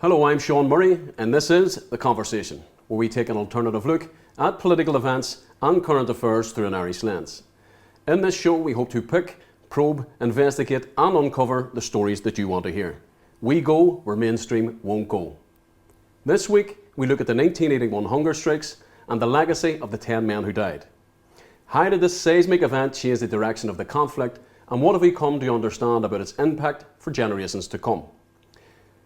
Hello, I'm Sean Murray, and this is The Conversation, where we take an alternative look at political events and current affairs through an Irish lens. In this show, we hope to pick, probe, investigate and uncover the stories that you want to hear. We go where mainstream won't go. This week, we look at the 1981 hunger strikes and the legacy of the 10 men who died. How did this seismic event change the direction of the conflict, and what have we come to understand about its impact for generations to come?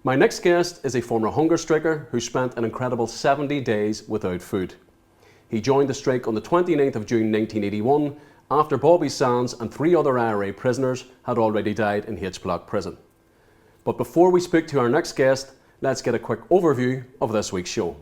My next guest is a former hunger striker who spent an incredible 70 days without food. He joined the strike on the 29th of June 1981 after Bobby Sands and 3 other IRA prisoners had already died in H-Block prison. But before we speak to our next guest, let's get a quick overview of this week's show.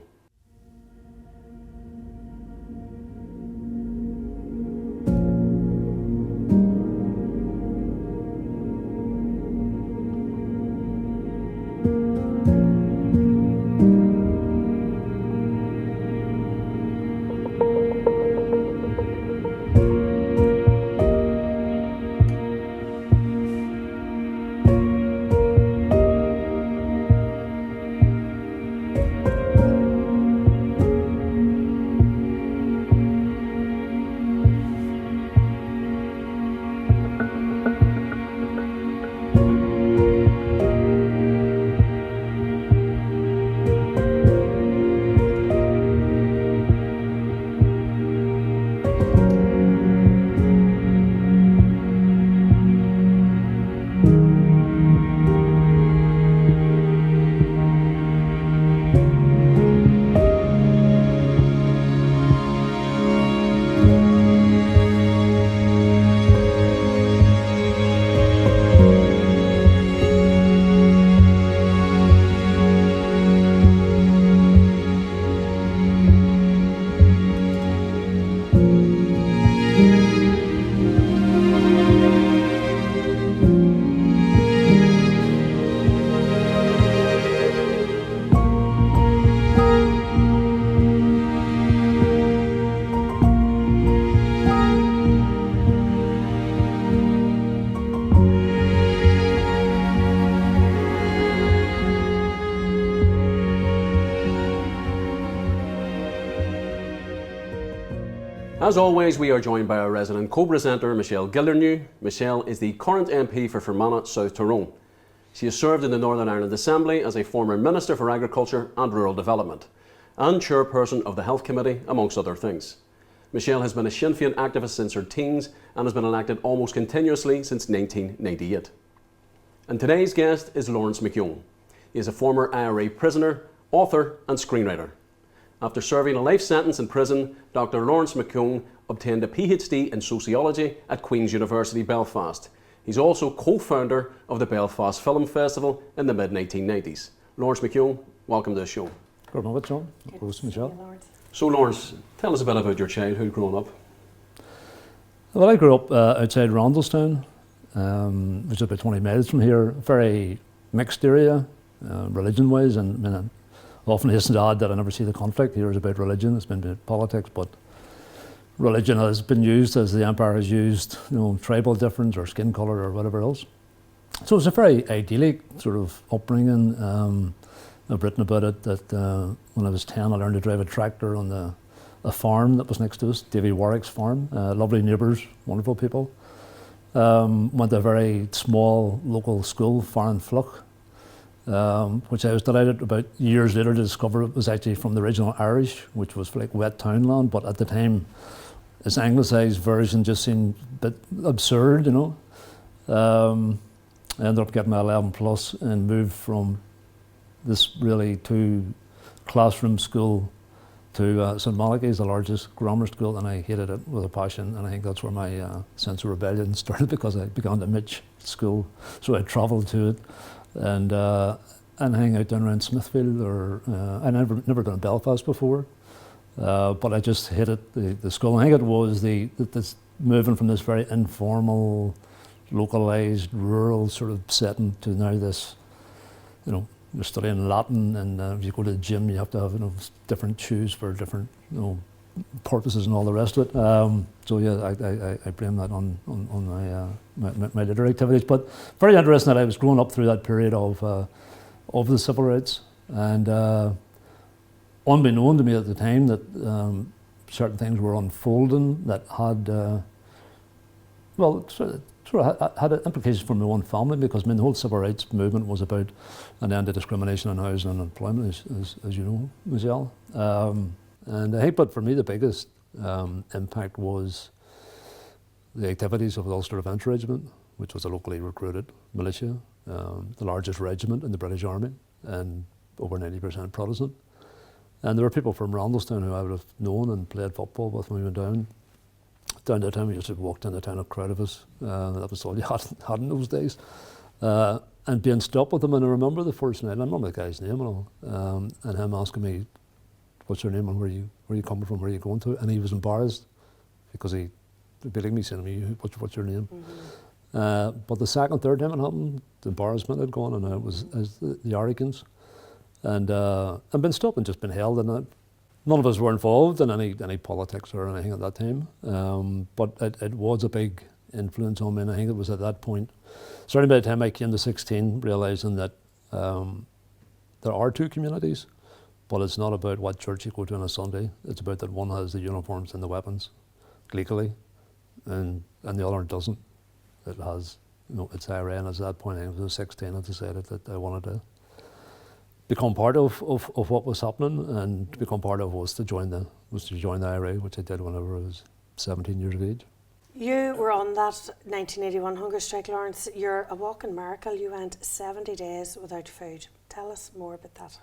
As always, we are joined by our resident co-presenter, Michelle Gildernew. Michelle is the current MP for Fermanagh South Tyrone. She has served in the Northern Ireland Assembly as a former Minister for Agriculture and Rural Development and chairperson of the Health Committee, amongst other things. Michelle has been a Sinn Féin activist since her teens and has been elected almost continuously since 1998. And today's guest is Laurence Mckeown. He is a former IRA prisoner, author and screenwriter. After serving a life sentence in prison, Dr. Laurence Mckeown obtained a PhD in sociology at Queen's University Belfast. He's also co-founder of the Belfast Film Festival in the mid-1990s. Laurence Mckeown, welcome to the show. Good morning, John. Good Michelle. So Laurence, tell us a bit about your childhood growing up. Well, I grew up outside Randallstown, which is about 20 miles from here. Very mixed area, religion-wise, and I often hasten to add that I never see the conflict. Here is about religion, it's been about politics, but religion has been used as the empire has used, tribal difference or skin colour or whatever else. So it's a very idyllic sort of upbringing. I've written about it that when I was 10 I learned to drive a tractor on a farm that was next to us, Davy Warwick's farm. Lovely neighbours, wonderful people. Went to a very small local school, Farran Fluch, which I was delighted about years later to discover it was actually from the original Irish, which was like wet townland, but at the time its anglicised version just seemed a bit absurd, I ended up getting my 11 plus and moved from this really 2-classroom school to St Malachy's, the largest grammar school, and I hated it with a passion, and I think that's where my sense of rebellion started, because I began to mitch school, so I travelled to it. And hang out down around Smithfield, or I never done Belfast before, but I just hated the school. I think it was this moving from this very informal, localised, rural sort of setting to now this, you're studying Latin, and if you go to the gym, you have to have different shoes for different purposes and all the rest of it. So yeah, I blame that on my later activities. But very interesting that I was growing up through that period of the civil rights, And unbeknown to me at the time that certain things were unfolding that had, had implications for my own family, because the whole civil rights movement was about an end to discrimination in housing and employment, as you know, Michelle. And I think, but for me, the biggest impact was the activities of the Ulster Defence Regiment, which was a locally recruited militia, the largest regiment in the British Army, and over 90% Protestant. And there were people from Randallstown who I would have known and played football with when we went down to town. We used to walk down the town, a crowd of us. That was all you had in those days. And being stopped with them, and I remember the first night, I remember the guy's name and all, and him asking me, "What's your name and where are you coming from, where are you going to?" And he was embarrassed because he'd be like me saying to me, "What's your name?" Mm-hmm. But the second, third time it happened, the embarrassment had gone, and it was the arrogance. And I've been stopped and just been held in it. None of us were involved in any politics or anything at that time, but it was a big influence on me, and I think it was at that point, certainly by the time I came to 16, realising that there are two communities, but it's not about what church you go to on a Sunday. It's about that one has the uniforms and the weapons legally, and the other doesn't. It has, its IRA, and at that point I was 16, I decided that I wanted to become part of what was happening, and to become part of was to join the IRA, which I did whenever I was 17 years of age. You were on that 1981 hunger strike, Laurence. You're a walking miracle. You went 70 days without food. Tell us more about that.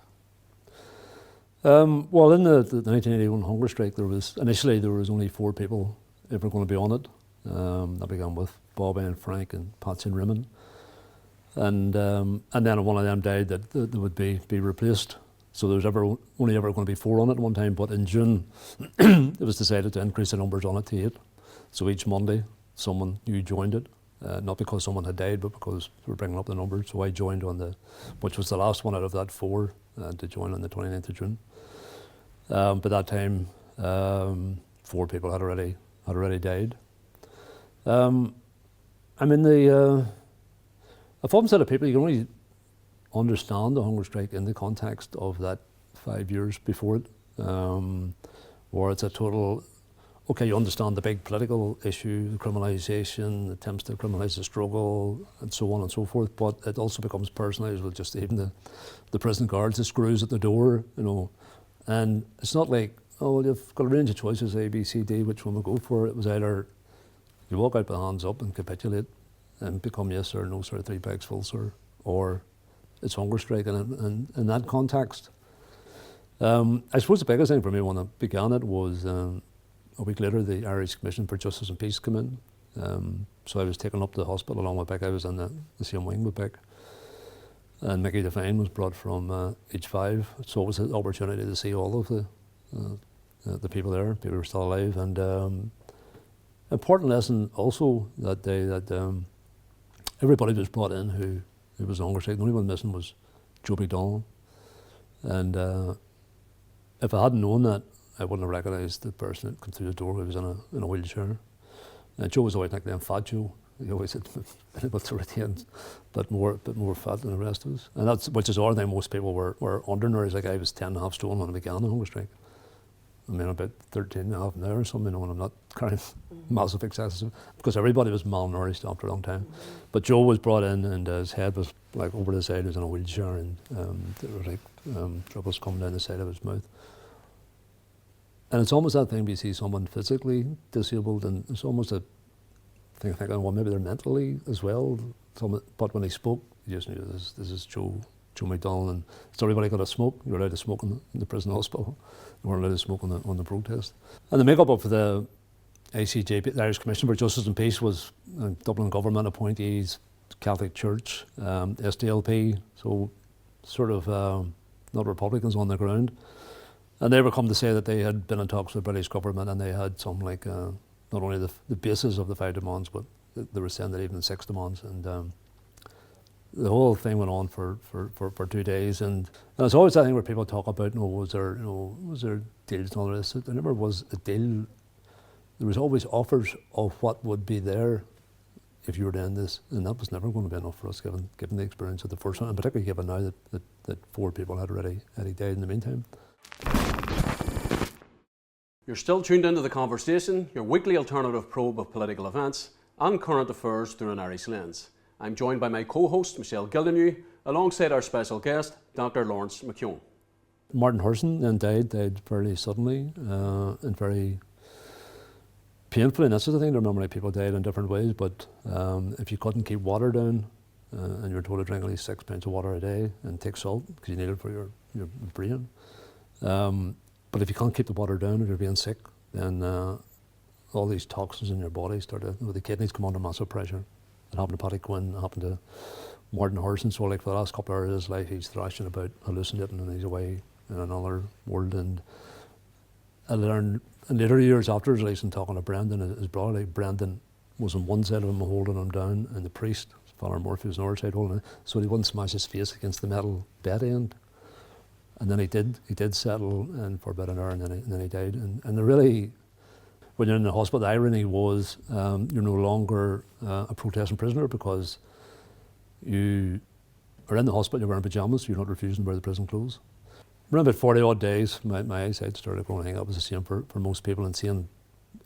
Well, in the 1981 hunger strike, initially there was only 4 people ever going to be on it. That began with Bobby and Frank and Patsy and Raymond. And then one of them died that would be replaced. So there was only ever going to be 4 on it at one time. But in June, it was decided to increase the numbers on it to 8. So each Monday, someone new joined it. Not because someone had died, but because we were bringing up the numbers. So I joined which was the last one out of that 4, to join on the 29th of June. By that time, 4 people had already died. I've often said to people, you can only understand the hunger strike in the context of that 5 years before it, where it's a total, okay, you understand the big political issue, the criminalisation, attempts to criminalise the struggle, and so on and so forth, but it also becomes personalised with just even the prison guards, the screws at the door, and it's not like, oh, well, you've got a range of choices, A, B, C, D, which one we'll go for. It was either you walk out with hands up and capitulate and become yes sir, no sir, 3 bags full sir, or it's hunger strike. And in that context, I suppose the biggest thing for me when I began it was a week later the Irish Commission for Justice and Peace came in. So I was taken up to the hospital along with Beck. I was in the same wing with Beck. And Mickey Devine was brought from H5. So it was an opportunity to see all of the people there, people who were still alive. And important lesson also that day that everybody was brought in who was hunger strike. The only one missing was Joe McDonald. And if I hadn't known that, I wouldn't have recognised the person that came through the door who was in a wheelchair. And Joe was always nicknamed Fat Joe. He always had been able to retain a bit more fat than the rest of us. And which is other thing, most people were undernourished. Like I was 10.5 stone when I began the hunger strike. I mean, about 13.5 now or something, when I'm not carrying massive excesses, because everybody was malnourished after a long time. But Joe was brought in, and his head was like over the side. He was in a wheelchair, and there were like dribbles coming down the side of his mouth. And it's almost that thing where you see someone physically disabled, and it's almost a thing of thinking, well, maybe they're mentally as well. But when he spoke, you just knew this is Joe McDonald, and so everybody got a smoke. You were allowed to smoke in the prison hospital. You weren't allowed to smoke on the protest. And the makeup of the ICJ, the Irish Commission for Justice and Peace, was Dublin government appointees, Catholic Church, SDLP, so sort of not Republicans on the ground. And they were come to say that they had been in talks with the British government, and they had some like not only the basis of the 5 demands, but they were saying that even 6 demands. And the whole thing went on for 2 days, and it's always that thing where people talk about, was there deals and all this. There never was a deal. There was always offers of what would be there if you were to end this, and that was never going to be enough for us, given the experience of the first one, and particularly given now that 4 people had already died in the meantime. You're still tuned into The Conversation, your weekly alternative probe of political events and current affairs through an Irish lens. I'm joined by my co-host, Michelle Gildenew, alongside our special guest, Dr. Laurence Mckeown. Martin Hurson then died fairly suddenly and very painfully, and that's the thing. There are many people died in different ways, but if you couldn't keep water down and you were told to drink at least 6 pints of water a day and take salt because you need it for your brain, but if you can't keep the water down or you're being sick, then all these toxins in your body the kidneys come under massive pressure. It happened to Paddy Quinn, it happened to Martin Hurson, so like for the last couple of hours of his life he's thrashing about, hallucinating, and he's away in another world. And I learned in later years after his release and talking to Brendan, his brother, like Brendan was on one side of him holding him down, and the priest, Father Murphy, was on the other side holding him, so he wouldn't smash his face against the metal bed end. And then he did settle in for about an hour, and then he died. And really, when you're in the hospital, the irony was you're no longer a protesting prisoner because you are in the hospital, you're wearing pyjamas, you're not refusing to wear the prison clothes. Around about 40 odd days, my eyesight started going. I think that was the same for most people, and seeing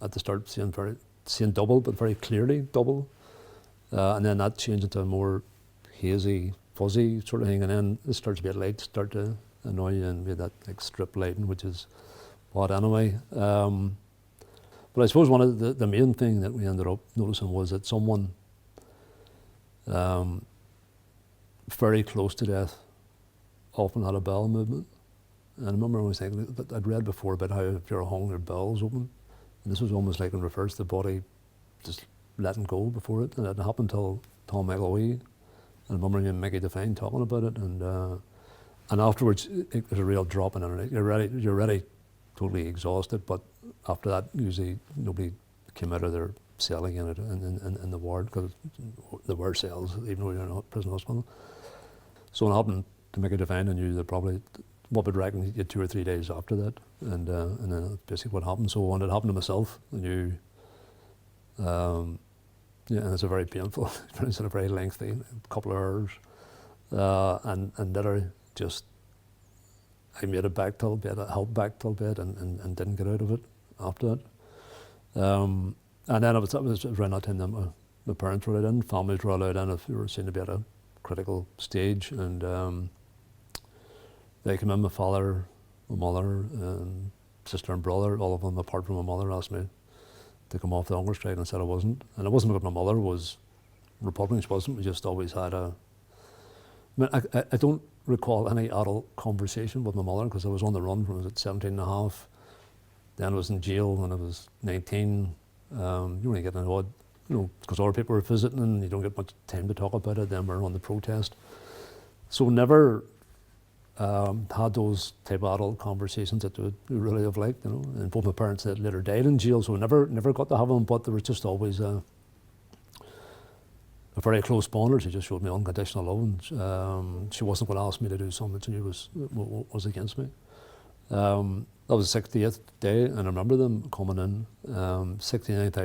at the start seeing double, but very clearly double, and then that changed into a more hazy, fuzzy sort of thing, and then it starts to be light, start to annoy you, and we had that like strip lighting, which is what anyway. But I suppose one of the main thing that we ended up noticing was that someone very close to death often had a bowel movement. And I remember always thinking that I'd read before about how if you're hung, your bowels open. And this was almost like in reverse, the body just letting go before it. And it happened till Tom McElwee. And I remember you and Mickey Define talking about it. And afterwards, it was a real drop in energy. You're ready, totally exhausted. But after that, usually nobody came out of their cell again in the ward, because there were cells, even though you're in a prison hospital. So when it happened to Mickey Define, I knew that probably what would reckon you had 2 or 3 days after that, and then that's basically what happened. So when it happened to myself, I knew, and it's a very painful experience and a very lengthy couple of hours, and literally just I made it back till bed, I helped back till bed, and didn't get out of it after that. And then it was around that time that my parents were allowed in, families were allowed in if they were seen to be at a critical stage, and they came in, my father, my mother, sister and brother, all of them apart from my mother, asked me to come off the hunger strike, and I said I wasn't. And it wasn't because my mother was Republican, she wasn't, we just always had I don't recall any adult conversation with my mother, because I was on the run when I was at 17 and a half. Then I was in jail when I was 19. You only get an odd, because other people were visiting and you don't get much time to talk about it. Then we're on the protest. So never had those type of adult conversations that we really have liked, And both my parents that later died in jail, so we never got to have them, but there was just always a very close bond. She just showed me unconditional love, and she wasn't going to ask me to do something that she knew was against me. That was the 68th day, and I remember them coming in. 69th,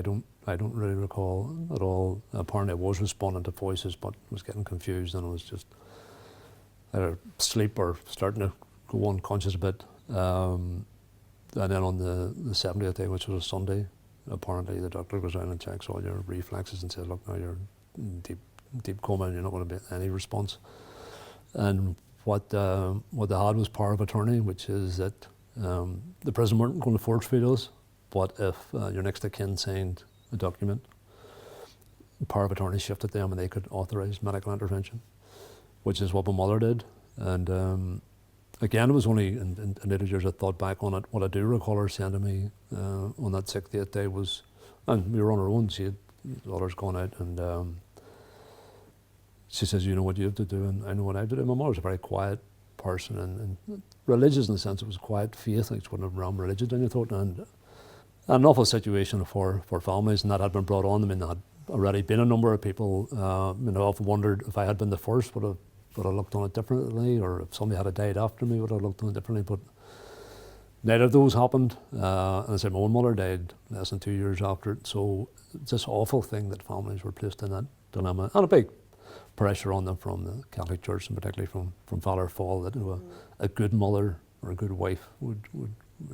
I don't really recall at all. Apparently I was responding to voices, but I was getting confused, and I was just either asleep or starting to go unconscious a bit. And then on the 70th day, which was a Sunday, apparently the doctor goes around and checks all your reflexes and says, look, now you're in deep coma and you're not going to be any response. And what they had was power of attorney, which is that the prison weren't going to force feed us, but if your next of kin signed a document, the power of attorney shifted them and they could authorise medical intervention, which is what my mother did. And again, it was only in later years I thought back on it. What I do recall her saying to me on that 68th day was, and we were on our own, others gone out, and she says, you know what you have to do, and I know what I have to do. My mother was a very quiet person, and religious in the sense it was quiet faith, like she wouldn't have ram religion down your throat, and an awful situation for families, and that had been brought on. I mean, there had already been a number of people. I often wondered if I had been the first, would I looked on it differently, or if somebody had died after me, would I have looked on it differently. But neither of those happened. And I said my own mother died less than 2 years after it. So it's this awful thing that families were placed in that dilemma, and a big pressure on them from the Catholic Church, and particularly from Father Fall, that a good mother or a good wife would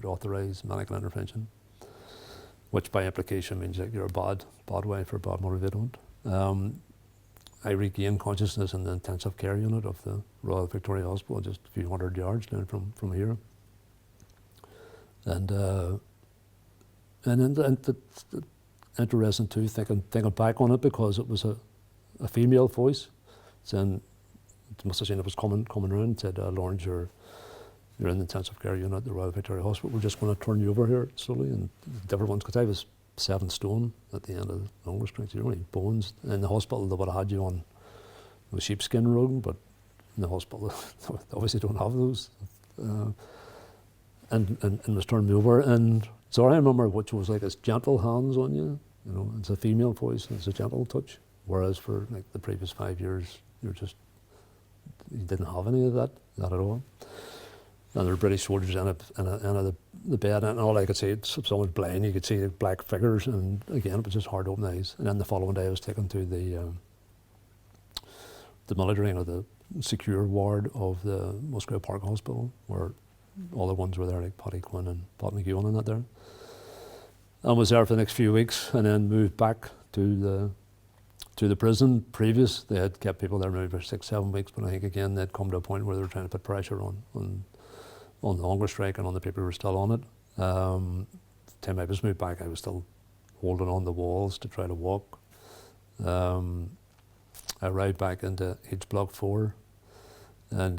authorise medical intervention, which by implication means that you're a bad wife or a bad mother if you don't. I regained consciousness in the intensive care unit of the Royal Victoria Hospital, just a few hundred yards down from here. And it's interesting too, thinking back on it, because it was a female voice saying, it must have seen it was coming around, and said, Laurence, you're in the intensive care unit at the Royal Victoria Hospital, we're just going to turn you over here slowly. And different ones, because I was 7 stone at the end of the hunger strike, so you're only bones. In the hospital they would have had you on a sheepskin rug, but in the hospital they obviously don't have those. And was turned me over, and so I remember, which was like, it's gentle hands on you, it's a female voice, and it's a gentle touch. Whereas for like the previous 5 years, you didn't have any of that at all. And there were British soldiers in the bed, and all I could see, if someone was blind, you could see the black figures, and again, it was just hard to open eyes. And then the following day, I was taken to the military, the secure ward of the Musgrave Park Hospital, where all the ones were there, like Paddy Quinn and Pat McKeown and that there. And was there for the next few weeks, and then moved back to the prison. Previous, they had kept people there maybe for 6-7 weeks, but I think again they'd come to a point where they were trying to put pressure on the hunger strike and on the people who were still on it. The time I was moved back, I was still holding on the walls to try to walk. I arrived back into H Block 4, and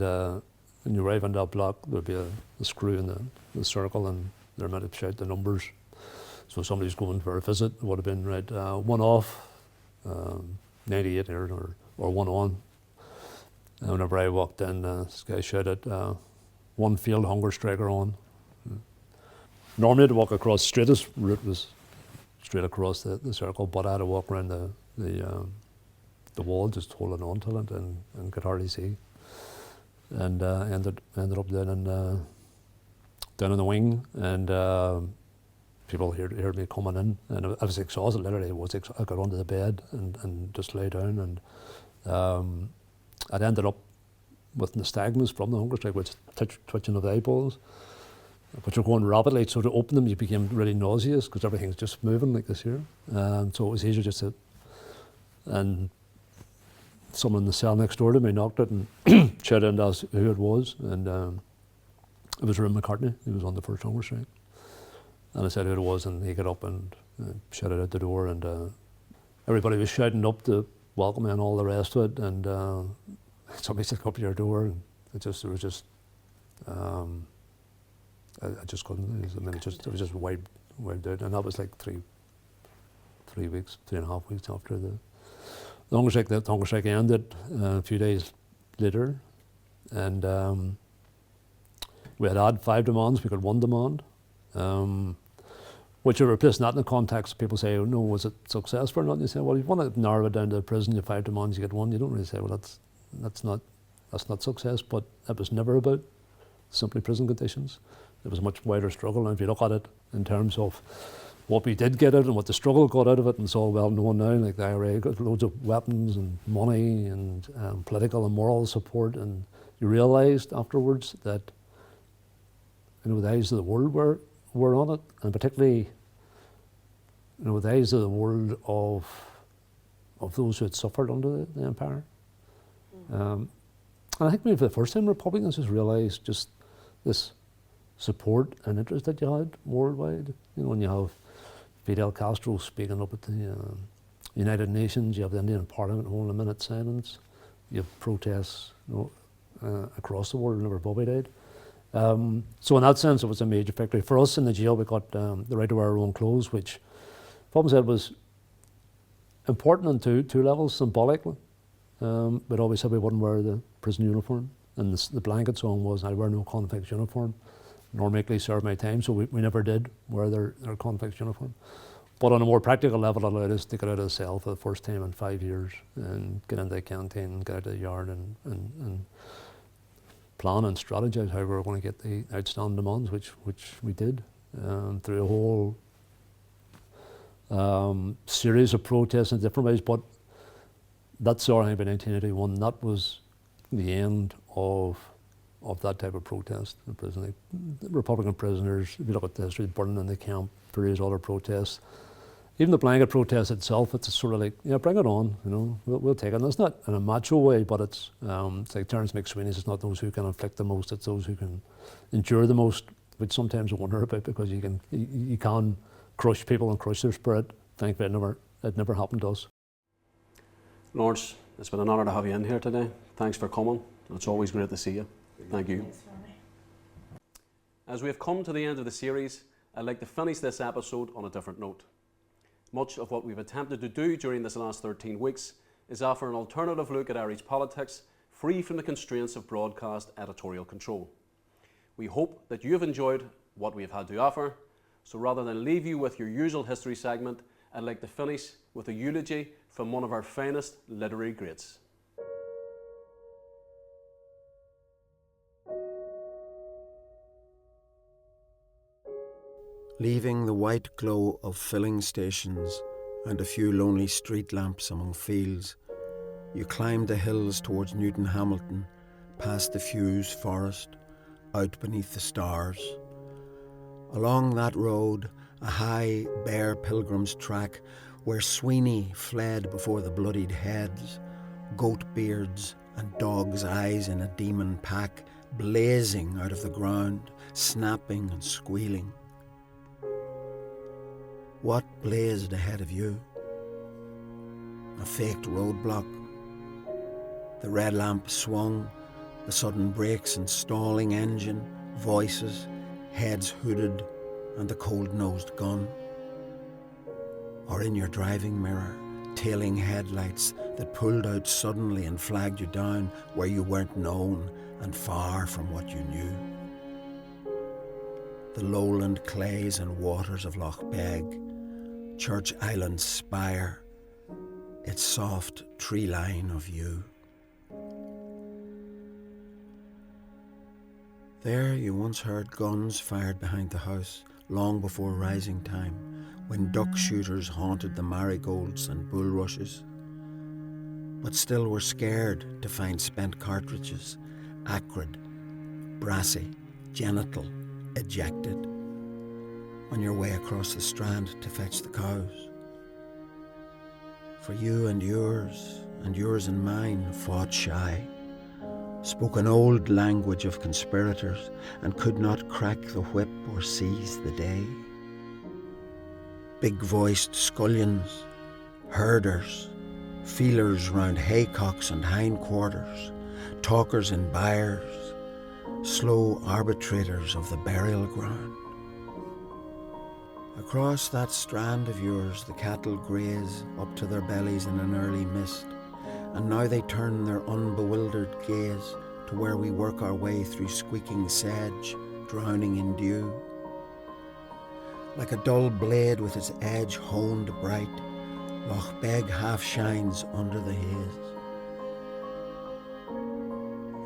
when you arrive in that block, there'd be a screw in the circle, and they're meant to shout the numbers. So somebody's going for a visit, it would have been right, 1 off, 98 here, or 1 on. And whenever I walked in, this guy shouted, 1 field hunger striker on. Normally to walk across, straightest route was straight across the circle, but I had to walk around the wall, just holding on to it, and could hardly see. And ended up down in the wing, and people heard me coming in, and I was exhausted. Literally, I got onto the bed and just lay down, and I'd ended up with nystagmus from the hunger strike, which twitching of the eyeballs, which were going rapidly. So to open them, you became really nauseous because everything's just moving like this here. So it was easier just to, and someone in the cell next door to me knocked it and shouted and asked who it was, and it was Rim McCartney. He was on the first hunger strike, and I said who it was, and he got up and shouted out the door, and everybody was shouting up to welcome me and all the rest of it, and somebody said, "Come up to your door," and I just couldn't. It was just wiped out, and that was like 3 weeks, 3.5 weeks after the hunger strike. The hunger strike ended a few days later, and we had 5 demands. We got 1 demand, which are replacing that in the context. People say, "Oh no, was it successful or not?" And you say, "Well, you want to narrow it down to the prison. You have 5 demands, you get 1." You don't really say, "Well, that's not success," but it was never about simply prison conditions. There was a much wider struggle, and if you look at it in terms of what we did get out and what the struggle got out of it, and it's all well known now, like the IRA got loads of weapons and money and political and moral support, and you realised afterwards that the eyes of the world were on it, and particularly the eyes of the world of those who had suffered under the empire. And I think maybe for the first time Republicans just realised just this support and interest that you had worldwide. When you have Fidel Castro speaking up at the United Nations, you have the Indian Parliament holding a minute's silence, you have protests across the world whenever Bobby died. So in that sense, it was a major victory. For us in the jail, we got the right to wear our own clothes, which Bob said was important on two levels, symbolically. But always said we wouldn't wear the prison uniform, and the blanket song was, "I wear no convict's uniform, nor make they serve my time." So we never did wear their convict's uniform. But on a more practical level, it allowed us to get out of the cell for the first time in 5 years and get into the canteen, get out of the yard, and plan and strategize how we were going to get the outstanding demands, which we did, through a whole series of protests in different ways. But that's our thing about 1981. That was the end of that type of protest in prison. Like, the Republican prisoners, if you look at the history, burning in the camp, various other protests. Even the blanket protest itself, it's sort of like, yeah, bring it on, you know, we'll take it. And it's not in a macho way, but it's like Terence McSweeney's, it's not those who can inflict the most, it's those who can endure the most, which sometimes I wonder about, because you can crush people and crush their spirit. Thankfully it never happened to us. Laurence, it's been an honour to have you in here today. Thanks for coming. It's always great to see you. Thank you. Thanks, Ronnie. As we have come to the end of the series, I'd like to finish this episode on a different note. Much of what we've attempted to do during this last 13 weeks is offer an alternative look at Irish politics, free from the constraints of broadcast editorial control. We hope that you have enjoyed what we have had to offer, so rather than leave you with your usual history segment, I'd like to finish with a eulogy from one of our finest literary greats. Leaving the white glow of filling stations and a few lonely street lamps among fields, you climbed the hills towards Newton Hamilton, past the Fuse forest, out beneath the stars. Along that road, a high, bare pilgrim's track where Sweeney fled before the bloodied heads, goat beards and dogs' eyes in a demon pack blazing out of the ground, snapping and squealing. What blazed ahead of you? A faked roadblock. The red lamp swung, the sudden brakes and stalling engine, voices, heads hooded, and the cold-nosed gun. Or in your driving mirror, tailing headlights that pulled out suddenly and flagged you down where you weren't known and far from what you knew. The lowland clays and waters of Loch Beg, Church Island's spire, its soft tree line of you. There you once heard guns fired behind the house long before rising time, when duck shooters haunted the marigolds and bulrushes, but still were scared to find spent cartridges, acrid, brassy, genital, ejected, on your way across the Strand to fetch the cows. For you and yours and mine fought shy, spoke an old language of conspirators, and could not crack the whip or seize the day. Big-voiced scullions, herders, feelers round haycocks and hindquarters, talkers in byres, slow arbitrators of the burial ground. Across that strand of yours the cattle graze up to their bellies in an early mist, and now they turn their unbewildered gaze to where we work our way through squeaking sedge, drowning in dew. Like a dull blade with its edge honed bright, Loch Beg half shines under the haze.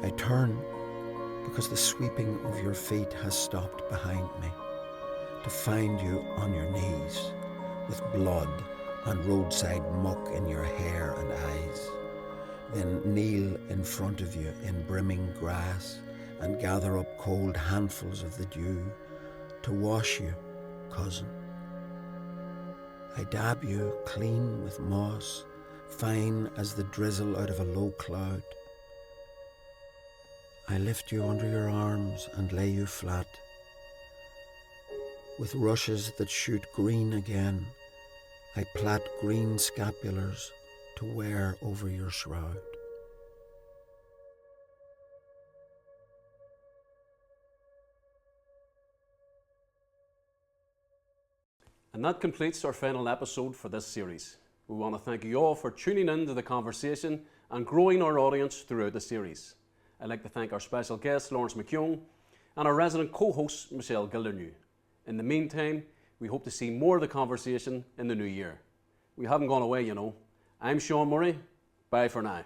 I turn because the sweeping of your feet has stopped behind me, to find you on your knees, with blood and roadside muck in your hair and eyes, then kneel in front of you in brimming grass and gather up cold handfuls of the dew to wash you, cousin. I dab you clean with moss, fine as the drizzle out of a low cloud. I lift you under your arms and lay you flat, with rushes that shoot green again. I plait green scapulars to wear over your shroud. And that completes our final episode for this series. We want to thank you all for tuning in to the conversation and growing our audience throughout the series. I'd like to thank our special guest, Laurence Mckeown, and our resident co-host, Michelle Gildernew. In the meantime, we hope to see more of the conversation in the new year. We haven't gone away, you know. I'm Sean Murray. Bye for now.